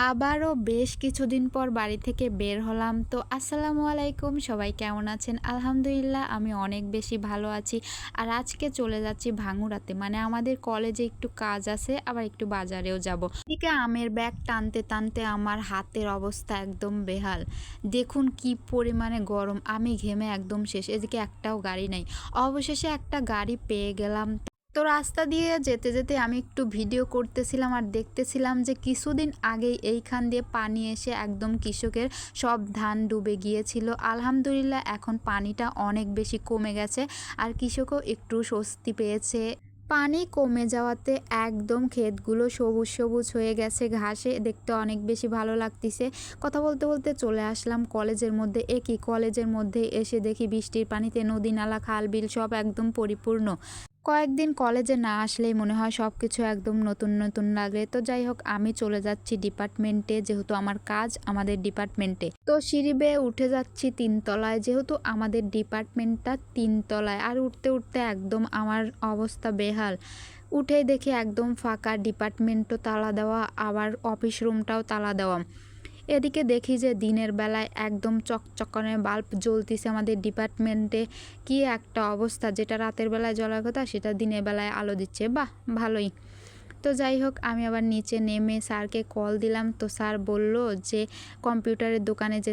আবারও বেশ কিছুদিন পর বাড়ি থেকে বের হলাম। তো আসসালামু আলাইকুম, সবাই কেমন আছেন? আলহামদুলিল্লাহ আমি অনেক বেশি ভালো আছি। আর আজকে চলে যাচ্ছি ভাঙ্গুড়াতে, মানে আমাদের কলেজে একটু কাজ আছে, আবার একটু বাজারেও যাব। এদিকে আমের ব্যাগ টানতে টানতে আমার হাতের অবস্থা একদম বেহাল। দেখুন কি পরিমাণে গরম, আমি ঘেমে একদম শেষ। এদিকে একটাও গাড়ি নাই। অবশেষে একটা গাড়ি পেয়ে গেলাম। তো রাস্তা দিয়ে যেতে যেতে আমি একটু ভিডিও করতেছিলাম আর দেখতেছিলাম যে কিছুদিন আগেই এইখান দিয়ে পানি এসে একদম কৃষকের সব ধান ডুবে গিয়েছিল। আলহামদুলিল্লাহ এখন পানিটা অনেক বেশি কমে গেছে আর কৃষকও একটু স্বস্তি পেয়েছে। পানি কমে যাওয়াতে একদম ক্ষেতগুলো সবুজ সবুজ হয়ে গেছে, ঘাসে দেখতে অনেক বেশি ভালো লাগতেছে। কথা বলতে বলতে চলে আসলাম কলেজের মধ্যে। একই কলেজের মধ্যে এসে দেখি বৃষ্টির পানিতে নদী নালা খাল বিল সব একদম পরিপূর্ণ। কয়েকদিন কলেজে না আসলেই মনে হয় সব কিছু একদম নতুন নতুন লাগে। তো যাই হোক, আমি চলে যাচ্ছি ডিপার্টমেন্টে, যেহেতু আমার কাজ আমাদের ডিপার্টমেন্টে। তো সিঁড়ি বেয়ে উঠে যাচ্ছি তিনতলায়, যেহেতু আমাদের ডিপার্টমেন্টটা তিনতলায়। আর উঠতে উঠতে একদম আমার অবস্থা বেহাল। উঠেই দেখি একদম ফাঁকা, ডিপার্টমেন্টও তালা দেওয়া, আবার অফিস রুমটাও তালা দেওয়া। এদিকে দেখি যে দিনের বেলায় একদম চকচকানো বাল্ব জ্বলতিছে আমাদের ডিপার্টমেন্টে। কি একটা অবস্থা, যেটা রাতের বেলায় জ্বলার কথা সেটা দিনের বেলায় আলো দিচ্ছে, বাহ ভালোই। তো যাই হোক, আমি আবার নিচে নেমে স্যারকে কল দিলাম। তো স্যার বলল যে কম্পিউটারের দোকানে যে